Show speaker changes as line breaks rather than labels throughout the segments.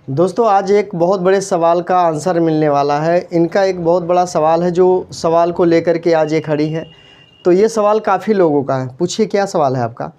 दोस्तों आज एक बहुत बड़े सवाल का आंसर मिलने वाला है। इनका एक बहुत बड़ा सवाल है जो सवाल को लेकर के आज ये खड़ी है। तो ये सवाल काफ़ी लोगों का है। पूछिए क्या सवाल है आपका।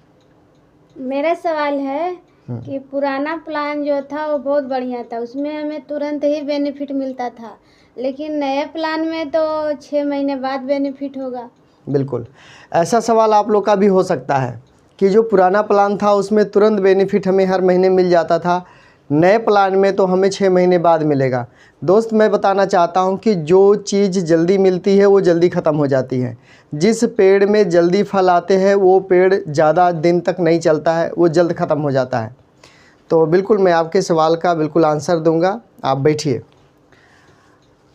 मेरा सवाल है कि पुराना प्लान जो था वो बहुत बढ़िया था, उसमें हमें तुरंत ही बेनिफिट मिलता था, लेकिन नए प्लान में तो 6 महीने बाद बेनिफिट होगा।
बिल्कुल ऐसा सवाल आप लोग का भी हो सकता है कि जो पुराना प्लान था उसमें तुरंत बेनिफिट हमें हर महीने मिल जाता था, नए प्लान में तो हमें 6 महीने बाद मिलेगा। दोस्त मैं बताना चाहता हूं कि जो चीज़ जल्दी मिलती है वो जल्दी ख़त्म हो जाती है। जिस पेड़ में जल्दी फल आते हैं वो पेड़ ज़्यादा दिन तक नहीं चलता है, वो जल्द ख़त्म हो जाता है। तो बिल्कुल मैं आपके सवाल का बिल्कुल आंसर दूंगा, आप बैठिए।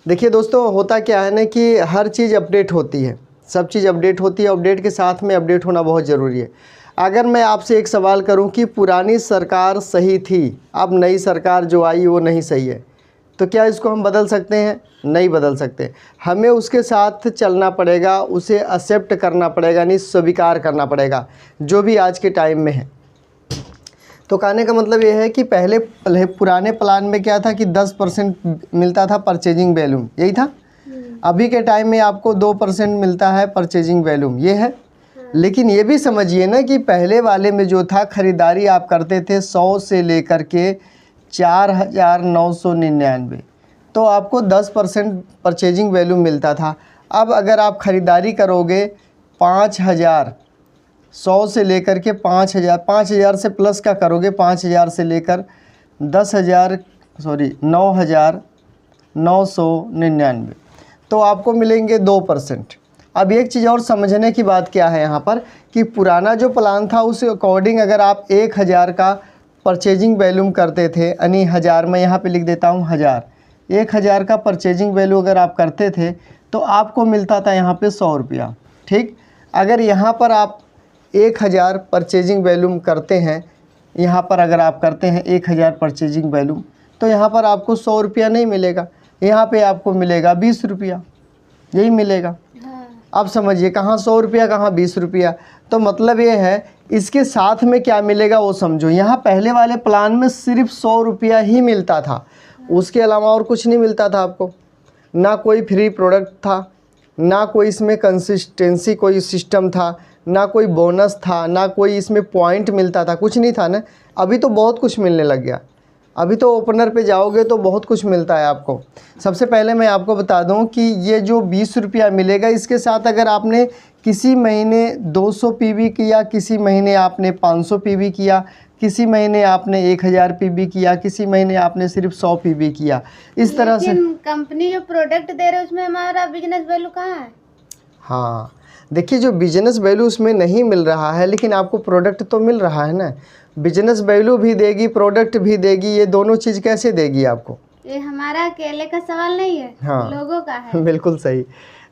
देखिए दोस्तों होता क्या है ना कि हर चीज़ अपडेट होती है, सब चीज़ अपडेट होती है, अपडेट के साथ में अपडेट होना बहुत ज़रूरी है। अगर मैं आपसे एक सवाल करूं कि पुरानी सरकार सही थी, अब नई सरकार जो आई वो नहीं सही है, तो क्या इसको हम बदल सकते हैं? नहीं बदल सकते। हमें उसके साथ चलना पड़ेगा, उसे एक्सेप्ट करना पड़ेगा, यानी स्वीकार करना पड़ेगा जो भी आज के टाइम में है। तो कहने का मतलब ये है कि पहले पुराने प्लान में क्या था कि 10% मिलता था परचेजिंग वैल्यूम, यही था। अभी के टाइम में आपको 2% मिलता है परचेजिंग वैल्यूम, ये है। लेकिन ये भी समझिए ना कि पहले वाले में जो था ख़रीदारी आप करते थे 100 से लेकर के 4,999, तो आपको 10% परचेजिंग वैल्यूम मिलता था। अब अगर आप ख़रीदारी करोगे 5,000, 100 से लेकर के 5,000, 5,000 से प्लस का करोगे, 5,000 से लेकर 9,999, तो आपको मिलेंगे 2%। अब एक चीज़ और समझने की बात क्या है यहाँ पर कि पुराना जो प्लान था उस अकॉर्डिंग अगर आप 1,000 का परचेजिंग वैल्यूम करते थे, यानी 1000, मैं यहाँ पे लिख देता हूँ 1000, 1,000 का परचेजिंग वैल्यू अगर आप करते थे तो आपको मिलता था यहाँ पे 100 रुपया। ठीक, अगर यहाँ पर आप 1,000 परचेजिंग वैल्यूम करते हैं, यहाँ पर अगर आप करते हैं 1,000 परचेजिंग वैल्यूम, तो यहाँ पर आपको 100 रुपया नहीं मिलेगा, यहाँ पे आपको मिलेगा 20 रुपया, यही मिलेगा। अब समझिए कहाँ 100 रुपया कहाँ 20 रुपया। तो मतलब ये है इसके साथ में क्या मिलेगा वो समझो। यहाँ पहले वाले प्लान में सिर्फ 100 रुपया ही मिलता था, उसके अलावा और कुछ नहीं मिलता था आपको। ना कोई फ्री प्रोडक्ट था, ना कोई इसमें कंसिस्टेंसी कोई सिस्टम था, ना कोई बोनस था, ना कोई इसमें पॉइंट मिलता था, कुछ नहीं था ना। अभी तो बहुत कुछ मिलने लग गया। अभी तो ओपनर पे जाओगे तो बहुत कुछ मिलता है आपको। सबसे पहले मैं आपको बता दूं कि ये जो 20 रुपया मिलेगा, इसके साथ अगर आपने किसी महीने 200 पीवी किया, किसी महीने आपने 500 पीवी किया, किसी महीने आपने 1,000 पीवी किया, किसी महीने आपने सिर्फ 100 पीवी किया, इस तरह से।
कंपनी जो प्रोडक्ट दे रहे है उसमें हमारा बिजनेस वैल्यू कहाँ है?
हाँ देखिए, जो बिजनेस वैल्यू उसमें नहीं मिल रहा है, लेकिन आपको प्रोडक्ट तो मिल रहा है ना। बिजनेस वैल्यू भी देगी, प्रोडक्ट भी देगी, ये दोनों चीज़ कैसे देगी आपको?
ये हमारा अकेले का सवाल नहीं है,
हाँ
लोगों का है।
बिल्कुल सही।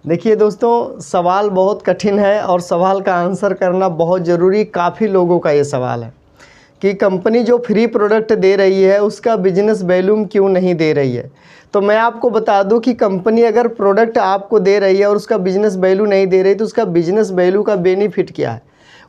देखिए दोस्तों सवाल बहुत कठिन है और सवाल का आंसर करना बहुत ज़रूरी। काफ़ी लोगों का ये सवाल है कि कंपनी जो फ्री प्रोडक्ट दे रही है उसका बिजनेस वैल्यूम क्यों नहीं दे रही है। तो मैं आपको बता दूं कि कंपनी अगर प्रोडक्ट आपको दे रही है और उसका बिजनेस वैल्यू नहीं दे रही तो उसका बिजनेस वैल्यू का बेनिफिट क्या है?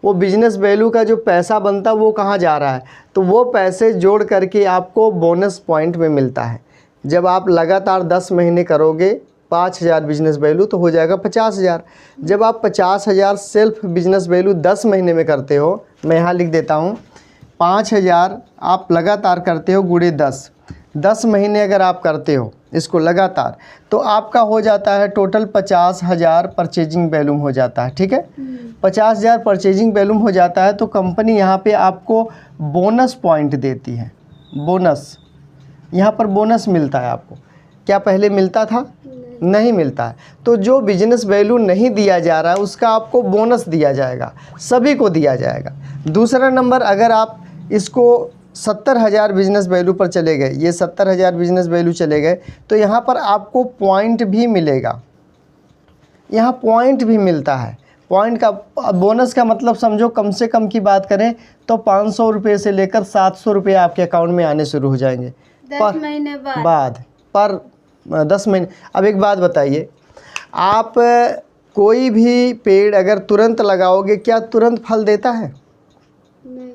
वो बिजनेस वैल्यू का जो पैसा बनता है वो कहाँ जा रहा है? तो वो पैसे जोड़ करके आपको बोनस पॉइंट में मिलता है। जब आप लगातार 10 महीने करोगे 5,000 बिजनेस वैल्यू तो हो जाएगा 50,000। जब आप 50,000 सेल्फ बिजनेस वैल्यू 10 महीने में करते हो, मैं यहाँ लिख देता हूँ 5,000 आप लगातार करते हो गुणे 10 महीने अगर आप करते हो इसको लगातार, तो आपका हो जाता है टोटल 50,000 परचेजिंग वैल्यूम हो जाता है। ठीक है, 50,000 परचेजिंग वैल्यूम हो जाता है तो कंपनी यहाँ पे आपको बोनस पॉइंट देती है। बोनस, यहाँ पर बोनस मिलता है आपको। क्या पहले मिलता था? नहीं मिलता है। तो जो बिजनेस वैल्यू नहीं दिया जा रहा है उसका आपको बोनस दिया जाएगा, सभी को दिया जाएगा। दूसरा नंबर, अगर आप इसको 70,000 बिजनेस वैल्यू पर चले गए, ये 70,000 बिजनेस वैल्यू चले गए, तो यहाँ पर आपको पॉइंट भी मिलेगा, यहाँ पॉइंट भी मिलता है। पॉइंट का बोनस का मतलब समझो, कम से कम की बात करें तो 500 रुपये से लेकर 700 रुपये आपके अकाउंट में आने शुरू हो जाएंगे
10 महीने
बाद पर 10 महीने। अब एक बात बताइए, आप कोई भी पेड़ अगर तुरंत लगाओगे क्या तुरंत फल देता है?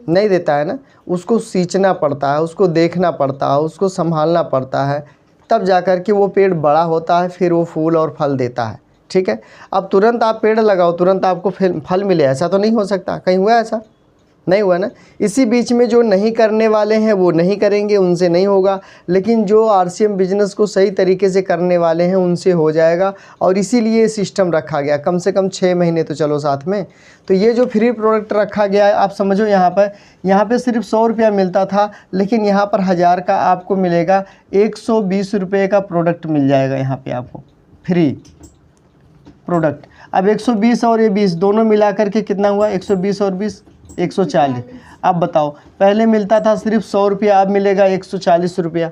नहीं देता है ना, उसको सींचना पड़ता है, उसको देखना पड़ता है, उसको संभालना पड़ता है, तब जा कर के वो पेड़ बड़ा होता है, फिर वो फूल और फल देता है। ठीक है, अब तुरंत आप पेड़ लगाओ तुरंत आपको फल मिले, ऐसा तो नहीं हो सकता। कहीं हुआ ऐसा? नहीं हुआ ना। इसी बीच में जो नहीं करने वाले हैं वो नहीं करेंगे, उनसे नहीं होगा, लेकिन जो आरसीएम बिजनेस को सही तरीके से करने वाले हैं उनसे हो जाएगा। और इसीलिए सिस्टम रखा गया, कम से कम 6 महीने तो चलो साथ में। तो ये जो फ्री प्रोडक्ट रखा गया है, आप समझो यहाँ पे सिर्फ 100 रुपया मिलता था, लेकिन यहाँ पर 1000 का आपको मिलेगा, 120 रुपये का प्रोडक्ट मिल जाएगा यहाँ पे आपको फ्री प्रोडक्ट। अब 120 और ये 20 दोनों मिला करके कितना हुआ? 120 और 20 140। अब बताओ, पहले मिलता था सिर्फ 100 रुपया, अब मिलेगा 140 रुपया,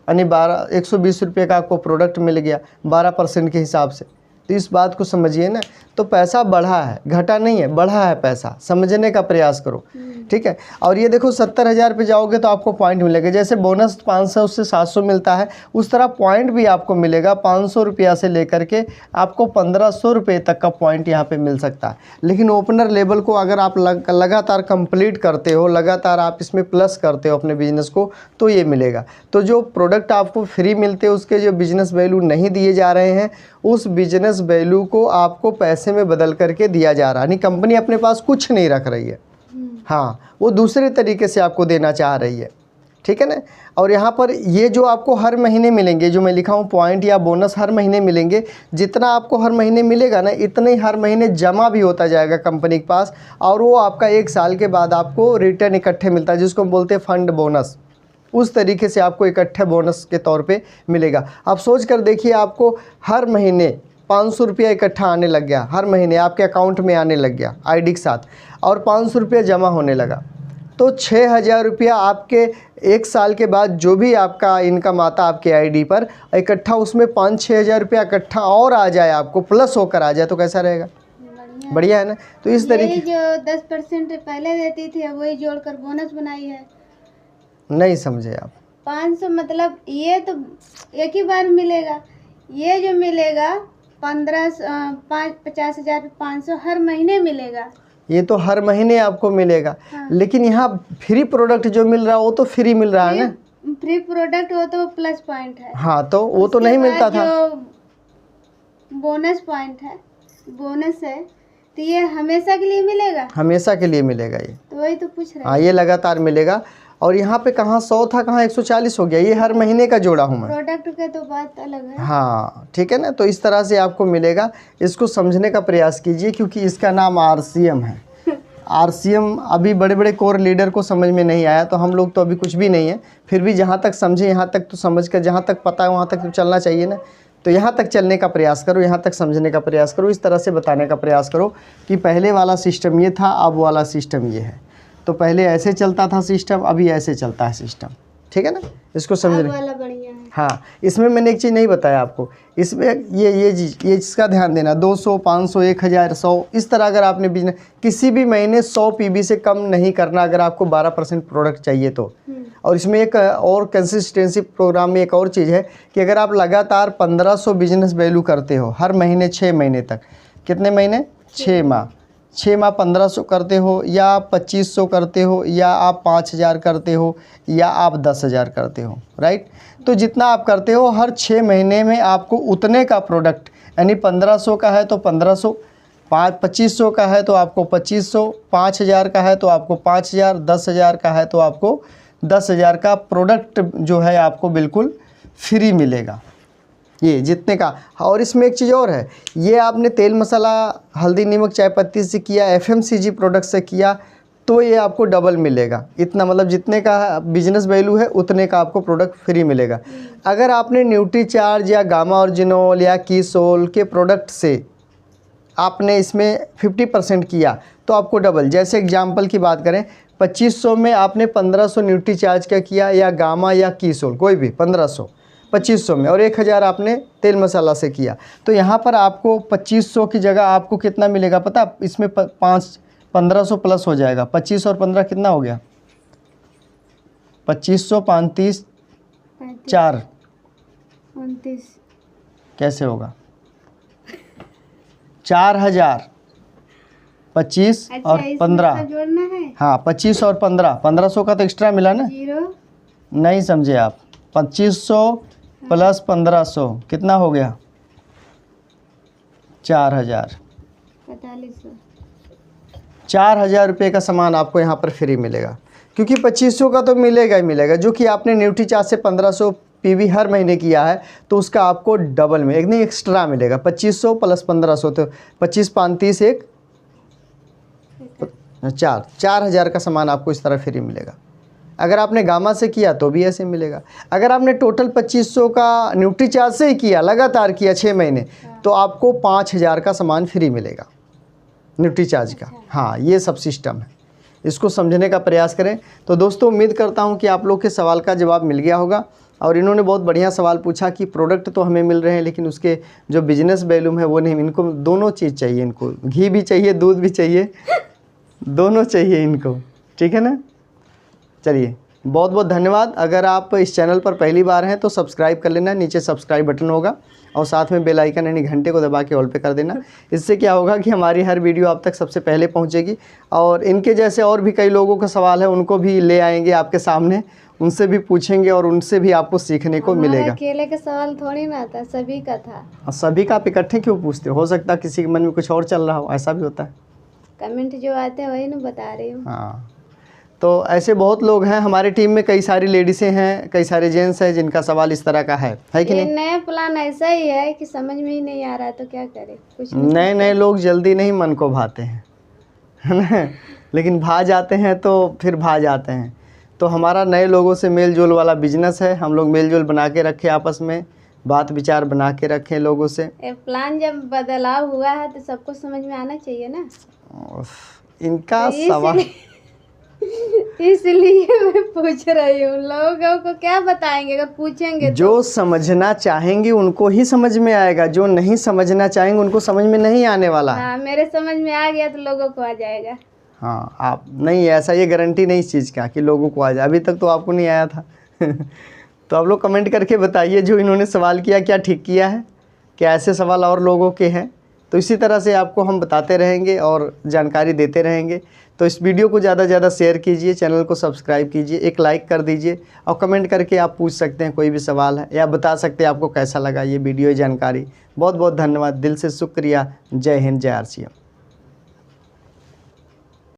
यानी 120 रुपये का आपको प्रोडक्ट मिल गया 12% के हिसाब से। तो इस बात को समझिए ना, तो पैसा बढ़ा है, घटा नहीं है, बढ़ा है पैसा, समझने का प्रयास करो। ठीक है, और ये देखो 70,000 पे जाओगे तो आपको पॉइंट मिलेगा, जैसे बोनस 500 से 700 मिलता है, उस तरह पॉइंट भी आपको मिलेगा। 500 रुपया से लेकर के आपको 1500 रुपये तक का पॉइंट यहाँ पे मिल सकता है। लेकिन ओपनर लेवल को अगर आप लगातार कंप्लीट करते हो, लगातार आप इसमें प्लस करते हो अपने बिजनेस को, तो ये मिलेगा। तो जो प्रोडक्ट आपको फ्री मिलते हैं उसके जो बिजनेस वैल्यू नहीं दिए जा रहे हैं, उस बिजनेस वैल्यू को आपको पैसे में बदल करके दिया जा रहा है, यानी कंपनी अपने पास कुछ नहीं रख रही है, हाँ, वो दूसरे तरीके से आपको देना चाह रही है। ठीक है ना। और यहाँ पर ये जो आपको हर महीने मिलेंगे, जो मैं लिखा हूँ पॉइंट या बोनस हर महीने मिलेंगे, जितना आपको हर महीने मिलेगा ना, इतना ही हर महीने जमा भी होता जाएगा कंपनी के पास, और वो आपका 1 साल के बाद आपको रिटर्न इकट्ठे मिलता है, जिसको हम बोलते हैं फंड बोनस। उस तरीके से आपको इकट्ठे बोनस के तौर पे मिलेगा। आप सोच कर देखिए, आपको हर महीने 500 रुपया इकट्ठा आने लग गया, हर महीने आपके अकाउंट में आने लग गया आईडी के साथ, और 500 रुपया जमा होने लगा, तो 6000 रुपया आपके 1 साल के बाद जो भी आपका इनकम आता आपके आईडी पर इकट्ठा, उसमें 5-6 हज़ार रुपया इकट्ठा और आ जाए, आपको प्लस होकर आ जाए, तो कैसा रहेगा? बढ़िया है ना। तो इस तरीके
जो 10% पहले देती थी वही जोड़कर बोनस बनाई है। नहीं
समझे आप?
500 मतलब ये तो एक ही बार मिलेगा, ये जो मिलेगा 50,000 500 हर महीने मिलेगा।
ये तो हर महीने आपको मिलेगा। हाँ। लेकिन यहाँ फ्री प्रोडक्ट जो मिल रहा है वो तो फ्री मिल रहा है ना।
फ्री प्रोडक्ट वो तो प्लस पॉइंट है।
हाँ, तो वो तो नहीं मिलता था।
जो बोनस पॉइंट है, बोनस है, तो ये हमेशा के लिए मिलेगा? हमेशा के लिए मिलेगा ये, तो वही तो पूछ रहे हैं।
हाँ, ये लगातार मिलेगा। और यहाँ पे कहाँ 100 था, कहाँ 140 हो गया, ये हर महीने का जोड़ा हूँ मैं।
प्रोडक्ट का तो बात अलग है।
हाँ, ठीक है ना। तो इस तरह से आपको मिलेगा, इसको समझने का प्रयास कीजिए, क्योंकि इसका नाम आरसीएम है। आरसीएम अभी बड़े बड़े कोर लीडर को समझ में नहीं आया, तो हम लोग तो अभी कुछ भी नहीं है, फिर भी जहाँ तक समझे यहाँ तक तो समझ कर, जहाँ तक पता है वहाँ तक तो चलना चाहिए ना। तो यहाँ तक चलने का प्रयास करो, यहाँ तक समझने का प्रयास करो, इस तरह से बताने का प्रयास करो कि पहले वाला सिस्टम ये था, अब वाला सिस्टम ये है। तो पहले ऐसे चलता था सिस्टम, अभी ऐसे चलता है सिस्टम। ठीक है ना, इसको समझने
वाला बढ़िया है।
हाँ, इसमें मैंने एक चीज़ नहीं बताया आपको, इसमें ये इसका ध्यान देना, 200, 500, 1000, 100, इस तरह अगर आपने बिजनेस किसी भी महीने 100 पीबी से कम नहीं करना, अगर आपको 12% प्रोडक्ट चाहिए तो। और इसमें एक और कंसिस्टेंसी प्रोग्राम में एक और चीज़ है कि अगर आप लगातार 1500 बिजनेस वैल्यू करते हो हर महीने 6 महीने तक, कितने महीने? 6 माह, 6 माह 1500 करते हो, या आप 2500 करते हो, या आप 5000 करते हो, या आप 10,000 करते हो, राइट। तो जितना आप करते हो हर 6 महीने में आपको उतने का प्रोडक्ट, यानी 1500 का है तो 1500, 2500 का है तो आपको 2500, 5000 का है तो आपको 5000, 10,000 का है तो आपको 10,000 का प्रोडक्ट जो है आपको बिल्कुल फ्री मिलेगा, ये जितने का। और इसमें एक चीज़ और है, ये आपने तेल मसाला हल्दी नमक चाय पत्ती से किया, एफएमसीजी प्रोडक्ट से किया, तो ये आपको डबल मिलेगा, इतना मतलब जितने का बिजनेस वैल्यू है उतने का आपको प्रोडक्ट फ्री मिलेगा। अगर आपने न्यूट्रीचार्ज या गामा ओरिजिनल या कीसोल के प्रोडक्ट से आपने इसमें 50% किया तो आपको डबल। जैसे एग्जाम्पल की बात करें, 2500 में आपने 1500 न्यूट्रीचार्ज का किया, या गामा या कीसोल कोई भी 1500 2500 में, और 1000 आपने तेल मसाला से किया, तो यहाँ पर आपको 2500 की जगह आपको कितना मिलेगा पता? इसमें 1500 प्लस हो जाएगा। 25 और 15 कितना हो गया? 2500 35 4
29
कैसे होगा? 4000 25
अच्छा,
और
इसमें
15।
सब जोड़ना है।
हाँ 25 और 15, 1500 का तो एक्स्ट्रा मिला ना।
0
नहीं समझे आप। 2500 प्लस 1500 कितना हो गया? 4000।
4500।
4000 रुपये का सामान आपको यहाँ पर फ्री मिलेगा, क्योंकि 2500 का तो मिलेगा ही मिलेगा। जो कि आपने न्यूट्रीचार्ज से 1500 पीवी हर महीने किया है तो उसका आपको डबल में एक नहीं एक्स्ट्रा मिलेगा। 2500 प्लस 1500 तो 25 5 30 1 4000 का सामान आपको इस तरह फ्री मिलेगा। अगर आपने गामा से किया तो भी ऐसे मिलेगा। अगर आपने टोटल 2500 का न्यूट्रीचार्ज से ही किया, लगातार किया 6 महीने, तो आपको 5000 का सामान फ्री मिलेगा न्यूट्रीचार्ज का। हाँ, ये सब सिस्टम है, इसको समझने का प्रयास करें। तो दोस्तों उम्मीद करता हूँ कि आप लोग के सवाल का जवाब मिल गया होगा। और इन्होंने बहुत बढ़िया सवाल पूछा कि प्रोडक्ट तो हमें मिल रहे हैं लेकिन उसके जो बिजनेस वैल्यूम है वो नहीं। इनको दोनों चीज़ चाहिए, इनको घी भी चाहिए, दूध भी चाहिए, दोनों चाहिए इनको। ठीक है ना। चलिए, बहुत बहुत धन्यवाद। अगर आप इस चैनल पर पहली बार हैं तो सब्सक्राइब कर लेना, नीचे सब्सक्राइब बटन होगा और साथ में बेल आइकन यानी घंटे को दबा के ऑल पे कर देना। इससे क्या होगा कि हमारी हर वीडियो आप तक सबसे पहले पहुंचेगी। और इनके जैसे और भी कई लोगों का सवाल है, उनको भी ले आएंगे आपके सामने, उनसे भी पूछेंगे और उनसे भी आपको सीखने को मिलेगा।
अकेले का सवाल थोड़ी ना था, सभी का था।
और सभी का आप इकट्ठे क्यों पूछते हो सकता है किसी के मन में कुछ और चल रहा हो, ऐसा भी होता है।
कमेंट जो आते हैं वही ना बता रही हूँ।
हाँ, तो ऐसे बहुत लोग हैं हमारी टीम में, कई सारी लेडीसें हैं, कई सारे जेंट्स हैं जिनका सवाल इस तरह का है कि
ये
नहीं।
नया प्लान ऐसा ही है कि समझ में ही नहीं आ रहा है तो क्या करें, कुछ
नए नए लोग जल्दी नहीं मन को भाते हैं, है ना, लेकिन भा जाते हैं तो फिर भा जाते हैं। तो हमारा नए लोगों से मेल जोल वाला बिजनेस है। हम लोग मेल जोल बना के रखें, आपस में बात विचार बना के रखें लोगों से।
प्लान जब बदलाव हुआ है तो सबको समझ में आना चाहिए ना।
इनका
तो
सवाल
इसलिए मैं पूछ रही हूँ, लोगों को क्या बताएंगे अगर पूछेंगे तो?
जो समझना चाहेंगे उनको ही समझ में आएगा, जो नहीं समझना चाहेंगे उनको समझ में नहीं आने वाला है।
हाँ, मेरे समझ में आ गया तो लोगों को आ जाएगा।
हाँ, आप नहीं, ऐसा ये गारंटी नहीं इस चीज़ का कि लोगों को आ जाए। अभी तक तो आपको नहीं आया था तो आप लोग कमेंट करके बताइए जो इन्होंने सवाल किया क्या ठीक किया है, क्या ऐसे सवाल और लोगों के हैं। तो इसी तरह से आपको हम बताते रहेंगे और जानकारी देते रहेंगे। तो इस वीडियो को ज़्यादा से ज़्यादा शेयर कीजिए, चैनल को सब्सक्राइब कीजिए, एक लाइक कर दीजिए और कमेंट करके आप पूछ सकते हैं कोई भी सवाल है या बता सकते हैं आपको कैसा लगा ये वीडियो, जानकारी। बहुत बहुत धन्यवाद, दिल से शुक्रिया। जय हिंद, जय आरसीएम।